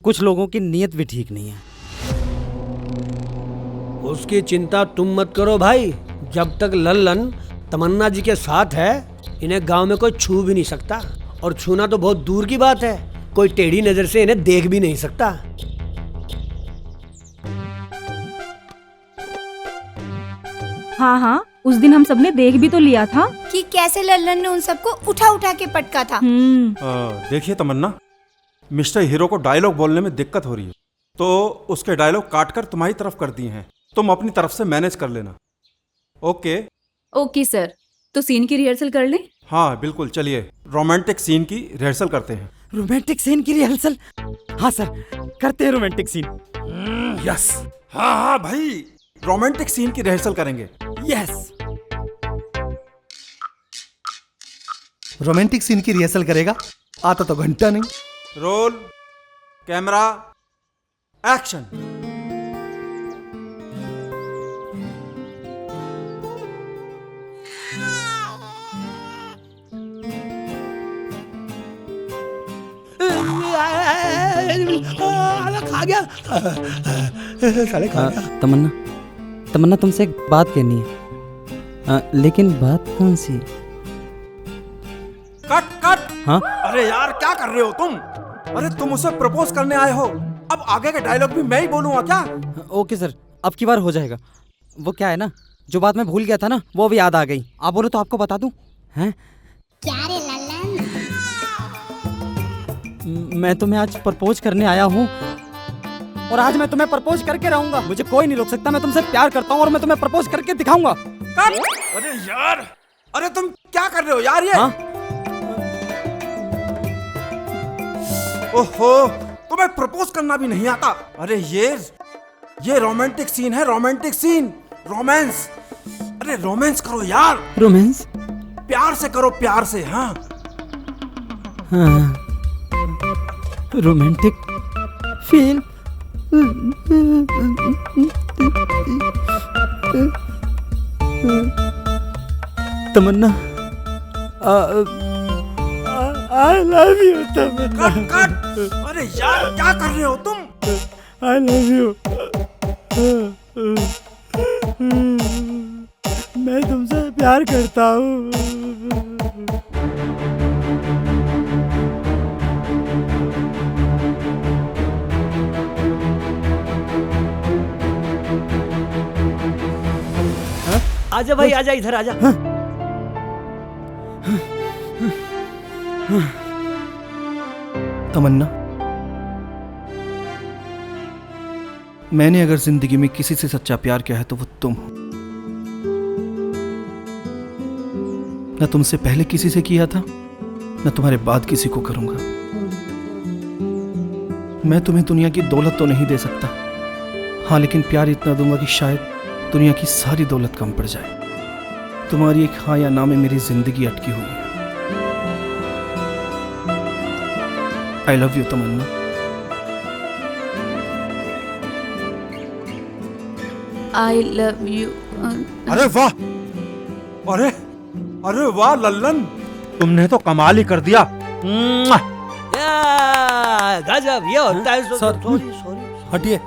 कुछ लोगों की नीयत भी ठीक नहीं है। उसकी चिंता तुम मत करो भाई। जब तक लल्लन तमन्ना जी के साथ है, इन्हें गांव में कोई छू भी नहीं सकता। और छूना तो बहुत दूर की बात है, कोई टेढ़ी नजर से इन्हें देख भी नहीं सकता। हाँ हाँ, उस दिन हम सबने देख भी तो लिया था कि कैसे लल्लन ने उन सबको उठा उठा के पटका था। देखिए तमन्ना, मिस्टर हीरो को डायलॉग बोलने में दिक्कत हो रही है, तो उसके डायलॉग काटकर तुम्हारी तरफ कर दिए हैं। तुम अपनी तरफ से मैनेज कर लेना। ओके? ओके सर, तो सीन की रिहर्सल कर लें? हाँ बिल्कुल, चलिए रोमांटिक सीन की रिहर्सल करते हैं। रोमांटिक सीन की रिहर्सल? हाँ सर, करते हैं रोमांटिक सीन। यस, हाँ हाँ भाई, रोमांटिक सीन की रिहर्सल करेंगे। यस। रोमांटिक सीन की रिहर्सल करेगा? आता तो घंटा नहीं। Roll, camera, action. खा गया साले, खा गया। तमन्ना, तमन्ना तुमसे एक बात कहनी है। लेकिन बात कौन सी? Cut cut. हाँ? अरे यार क्या कर रहे हो तुम? अरे तुम उसे प्रपोज करने आए हो, अब आगे का डायलॉग भी मैं ही बोलूंगा क्या? ओके सर, अब की बार हो जाएगा। वो क्या है ना, जो बात मैं भूल गया था ना, वो भी याद आ गई। आप बोलो तो आपको बता दूं? हैं? क्या रे लल्लन? मैं तुम्हें आज प्रपोज करने आया हूँ और आज मैं तुम्हें प्रपोज करके रहूंगा। मुझे कोई नहीं रोक सकता। मैं तुमसे प्यार करता हूँ और मैं तुम्हें प्रपोज करके दिखाऊंगा। अरे यार, अरे तुम क्या कर रहे हो यार ये? हाँ? ओहो, तुम्हें प्रपोज करना भी नहीं आता? अरे ये रोमांटिक सीन है, रोमांटिक सीन, रोमांस। अरे रोमांस करो यार। रोमांस? प्यार से करो, प्यार से। हाँ हाँ, romantic feel. Tamanna, I love you Tamanna. Cut. अरे यार क्या कर रहे हो तुम? I love you. मैं तुमसे प्यार करता हूँ। आजा भाई, आजा इधर आजा। तमन्ना, मैंने अगर जिंदगी में किसी से सच्चा प्यार किया है तो वो तुम हो। न तुमसे पहले किसी से किया था, न तुम्हारे बाद किसी को करूंगा। मैं तुम्हें दुनिया की दौलत तो नहीं दे सकता, हाँ, लेकिन प्यार इतना दूंगा कि शायद दुनिया की सारी दौलत कम पड़ जाए। तुम्हारी एक हाँ या ना में मेरी जिंदगी अटकी हुई है। I love you Tamanna. I love you. अरे वाह, अरे अरे वाह लल्लन, तुमने तो कमाल ही कर दिया। गजब, ये होता है। सर, सॉरी सॉरी, हटिए।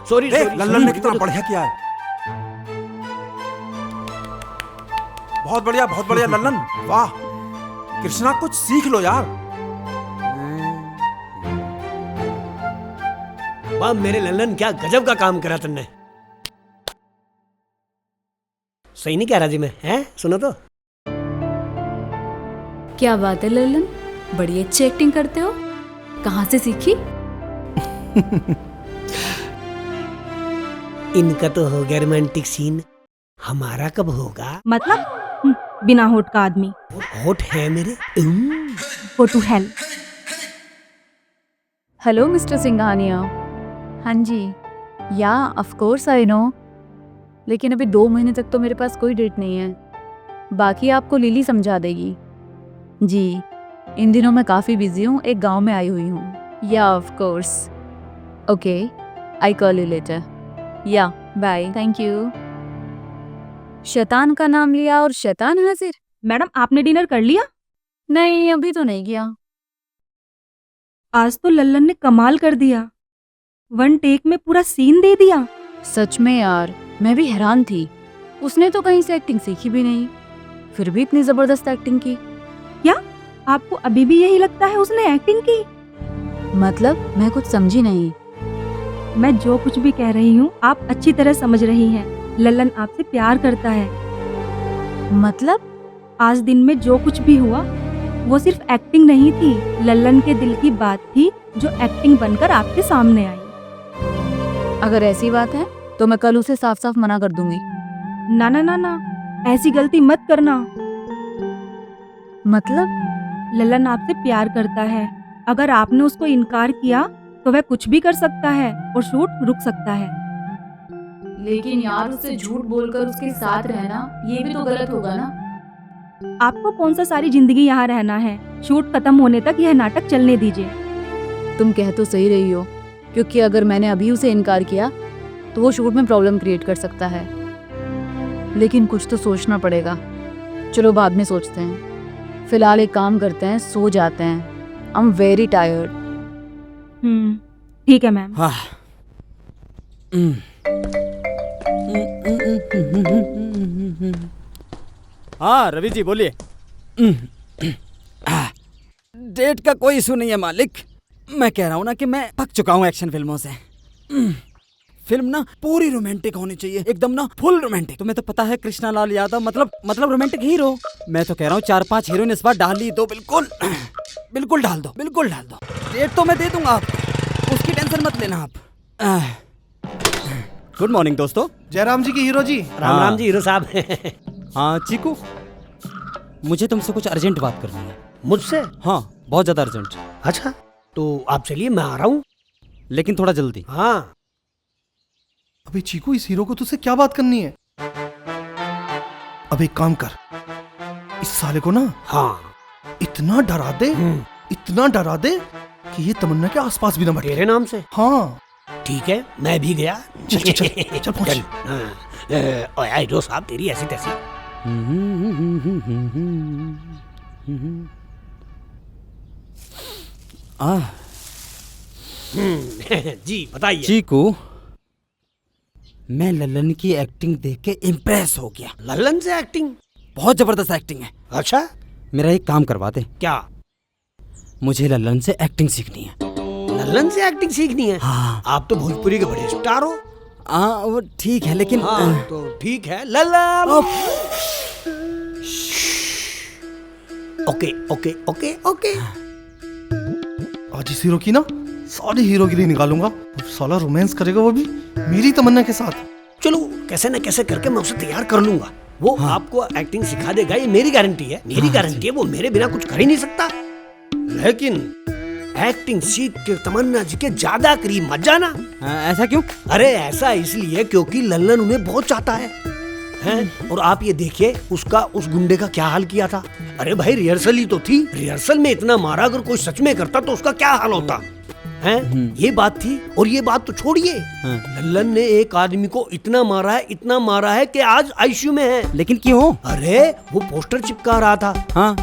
सॉरी देख लल्लन ने कितना बढ़िया किया है। बहुत बढ़िया, बहुत बढ़िया लल्लन, वाह। कृष्णा कुछ सीख लो यार। वाह मेरे लल्लन, क्या गजब का काम करा तुमने। सही नहीं कह रहा जी मैं, हैं? सुनो तो। क्या बात है लल्लन, बड़ी अच्छी एक्टिंग करते हो। कहाँ से सीखी? इनका तो हो गया रोमांटिक सीन, हमारा कब होगा? मतलब बिना होठ का आदमी। होठ है मेरे। Go to hell. Hello mister Singhania. हाँ जी, या ऑफ कोर्स आई नो, लेकिन अभी 2 महीने तक तो मेरे पास कोई डेट नहीं है। बाकी आपको लिली समझा देगी। जी, इन दिनों मैं काफ़ी बिजी हूँ, एक गांव में आई हुई हूँ। या of course. Okay, I call you later. या बाय, थैंक यू। शैतान का नाम लिया और शैतान हाजिर। मैडम, आपने डिनर कर लिया? नहीं, अभी तो नहीं किया। आज तो लल्लन ने कमाल कर दिया, 1 टेक में पूरा सीन दे दिया। सच में यार, मैं भी हैरान थी। उसने तो कहीं से एक्टिंग सीखी भी नहीं, फिर भी इतनी जबरदस्त एक्टिंग की। क्या आपको अभी भी यही लगता है उसने एक्टिंग की? मतलब मैं कुछ समझी नहीं। मैं जो कुछ भी कह रही हूँ आप अच्छी तरह समझ रही हैं। लल्लन आपसे प्यार करता है। मतलब आज दिन में जो कुछ भी हुआ वो सिर्फ एक्टिंग नहीं थी, लल्लन के दिल की बात थी जो एक्टिंग बनकर आपके सामने आई। अगर ऐसी बात है तो मैं कल उसे साफ साफ मना कर दूंगी। ना ना ना ना, ऐसी गलती मत करना। मतलब लल्लन आपसे प्यार करता है, अगर आपने उसको इनकार किया तो वह कुछ भी कर सकता है और शूट रुक सकता है। लेकिन यार, उससे झूठ बोलकर उसके साथ रहना ये भी तो गलत होगा ना। आपको कौन सा सारी जिंदगी यहाँ रहना है? शूट खत्म होने तक यह नाटक चलने दीजिए। तुम कह तो सही रही हो, क्योंकि अगर मैंने अभी उसे इनकार किया तो वो शूट में प्रॉब्लम क्रिएट कर सकता है। लेकिन कुछ तो सोचना पड़ेगा। चलो बाद में सोचते हैं, फिलहाल एक काम करते हैं, सो जाते हैं। I am very tired. ठीक है मैम। हाँ। हाँ रवि जी बोलिए। डेट का कोई इशू नहीं है मालिक, मैं कह रहा हूँ ना कि मैं पक चुका हूँ एक्शन फिल्मों से। फिल्म ना पूरी रोमांटिक होनी चाहिए, एकदम ना फुल रोमांटिक। तुम्हें तो पता है कृष्णा लाल यादव मतलब रोमांटिक हीरो। मैं तो कह रहा हूँ 4-5 हीरोइन इस बार डाल ही दो, बिल्कुल बिल्कुल डाल दो, बिल्कुल डाल दो। डेट तो मैं दे दूंगा आपको, उसकी टेंशन मत लेना आप। गुड मॉर्निंग दोस्तों। जयराम जी की हीरो जी। राम राम जी हीरो साहब। हाँ चीकू, मुझे तुमसे कुछ अर्जेंट बात करनी है। मुझसे? हाँ बहुत ज्यादा अर्जेंट। अच्छा तो आप चलिए, मैं आ रहा हूँ, लेकिन थोड़ा जल्दी। हाँ। अबे चीकू, इस हीरो को तुझसे क्या बात करनी है? अब एक काम कर, इस साले को ना हाँ इतना डरा दे कि ये तमन्ना के आसपास भी ना बैठे। तेरे नाम से? हाँ ठीक है, मैं भी गया। चल चल चल चल पहुंच। ओए हीरो साहब, तेरी ऐसी तैसी। जी बताइए। चीकू, मैं लल्लन की एक्टिंग देख के इम्प्रेस हो गया। लल्लन से एक्टिंग? बहुत जबरदस्त एक्टिंग है। अच्छा, मेरा एक काम करवा दे। क्या? मुझे लल्लन से एक्टिंग सीखनी है। लल्लन से एक्टिंग सीखनी है? हाँ। आप तो भोजपुरी के बड़े स्टार हो। हाँ वो ठीक है, लेकिन हाँ, तो ठीक है Lallan. Okay okay okay okay. आज इस हीरो की ना सारी हीरोगिरी निकालूंगा। साला रोमांस करेगा वो भी मेरी तमन्ना के साथ। चलो कैसे न कैसे करके मैं उसे तैयार कर लूंगा। वो हाँ। आपको एक्टिंग सिखा देगा, ये मेरी गारंटी है। मेरी गारंटी है, वो मेरे बिना कुछ कर ही नहीं सकता। लेकिन एक्टिंग सीख के तमन्ना जी के ज्यादा करीब मत जाना। ऐसा क्यों? अरे ऐसा इसलिए क्योंकि लल्लन उन्हें बहुत चाहता है। और आप ये देखिए उसका उस गुंडे का क्या हाल किया था। अरे भाई रिहर्सल ही तो थी, रिहर्सल में इतना मारा, अगर कोई सच में करता तो उसका क्या हाल होता है। ये बात थी। और ये बात तो छोड़िए, लल्लन ने एक आदमी को इतना मारा है कि आज आईसीयू में है। लेकिन क्यों? अरे वो पोस्टर चिपका रहा था। हाँ।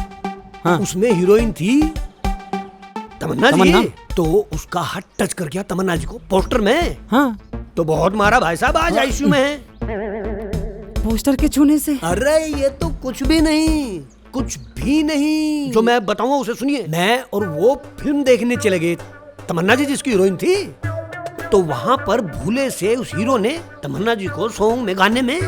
उसमें हीरोइन थी तमन्ना जी, तो उसका हाथ टच कर गया तमन्ना जी को पोस्टर में। हाँ। तो बहुत मारा भाई साहब, आज आईसीयू में है। पोस्टर के छूने से? अरे ये तो कुछ भी नहीं। जो मैं बताऊंगा उसे सुनिए। मैं और वो फिल्म देखने चले गए, तमन्ना जी जिसकी हीरोइन थी। तो वहां पर भूले से उस हीरो ने तमन्ना जी को सॉन्ग में, गाने में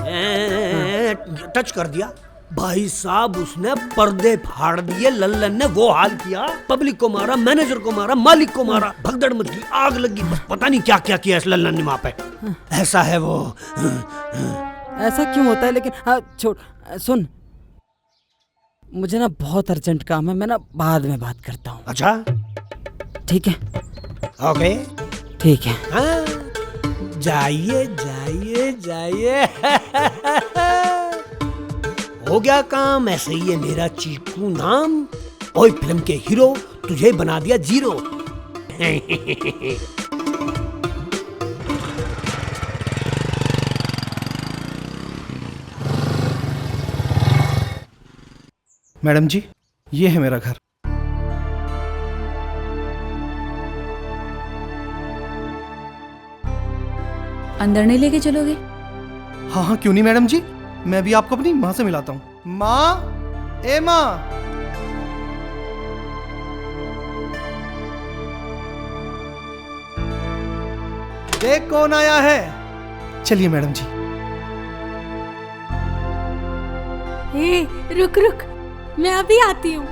टच कर दिया। भाई साहब उसने पर्दे फाड़ दिए। लल्लन ने वो हाल किया, पब्लिक को मारा, मैनेजर को मारा, मालिक को मारा, भगदड़ मच गई, आग लगी, बस पता नहीं क्या क्या किया इस लल्लन ने वहां पे। ऐसा है वो। ऐसा क्यों होता है? लेकिन छोड़, सुन, मुझे ना बहुत अर्जेंट काम है, मैं ना बाद में बात करता हूँ। अच्छा ठीक है? ओके ठीक है। हाँ, जाइए जाइए जाइए। हो गया काम। ऐसे ही है मेरा चीकू नाम। ओए फिल्म के हीरो, तुझे बना दिया जीरो। मैडम जी, ये है मेरा घर। अंदर नहीं लेके चलोगे? हाँ क्यों नहीं मैडम जी, मैं भी आपको अपनी माँ से मिलाता हूँ। माँ, ए माँ। देख कौन आया है। चलिए मैडम जी। रुक, मैं अभी आती हूँ।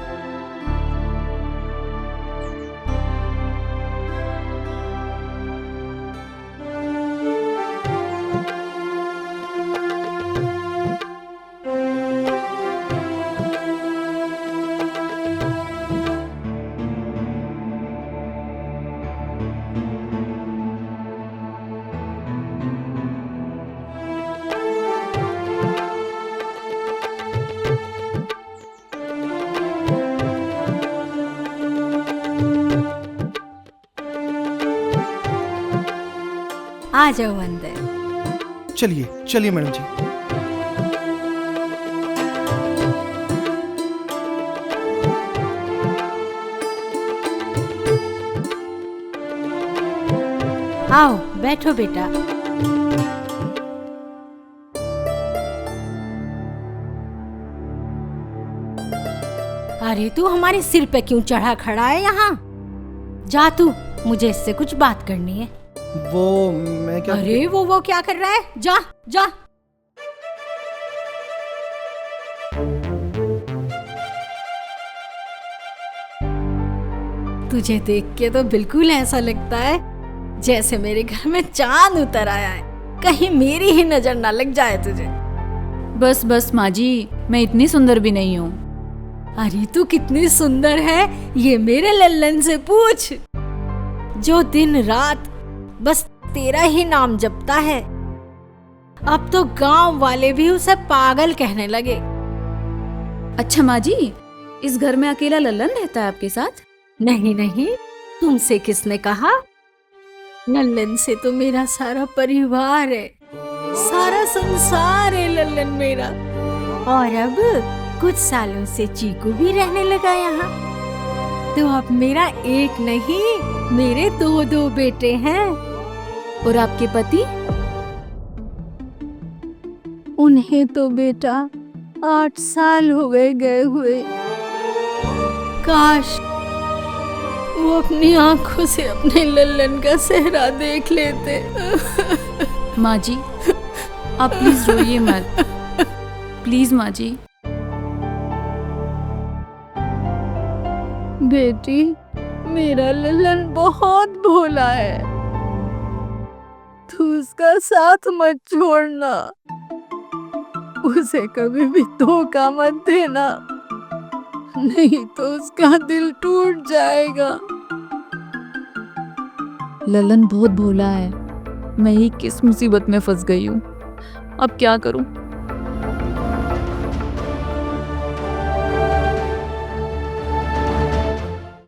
आ जाओ अंदर। चलिए मैडम जी। आओ बैठो बेटा। अरे तू हमारे सिर पे क्यों चढ़ा खड़ा है यहाँ? जा तू, मुझे इससे कुछ बात करनी है। वो मैं क्या? अरे वो क्या कर रहा है? जा जा। तुझे देख के तो बिल्कुल ऐसा लगता है जैसे मेरे घर में चांद उतर आया है। कहीं मेरी ही नजर ना लग जाए तुझे। बस बस माँ जी, मैं इतनी सुंदर भी नहीं हूँ। अरे तू कितनी सुंदर है ये मेरे लल्लन से पूछ, जो दिन रात बस तेरा ही नाम जपता है। अब तो गांव वाले भी उसे पागल कहने लगे। अच्छा माँ जी, इस घर में अकेला लल्लन रहता है आपके साथ? नहीं नहीं, तुमसे किसने कहा? लल्लन से तो मेरा सारा परिवार है, सारा संसार है लल्लन मेरा। और अब कुछ सालों से चीकू भी रहने लगा यहाँ। तो अब मेरा एक नहीं, मेरे दो बेटे हैं। और आपके पति? उन्हें तो बेटा 8 साल हो गए हुए। काश वो अपनी आंखों से अपने लल्लन का सेहरा देख लेते। माँ जी, आप प्लीज रोइए मत, प्लीज माँ जी। बेटी, मेरा लल्लन बहुत भोला है, तू उसका साथ मत छोड़ना, उसे कभी भी धोखा मत देना, नहीं तो उसका दिल टूट जाएगा। ललन बहुत भोला है, मैं ही किस मुसीबत में फंस गई हूँ। अब क्या करूँ?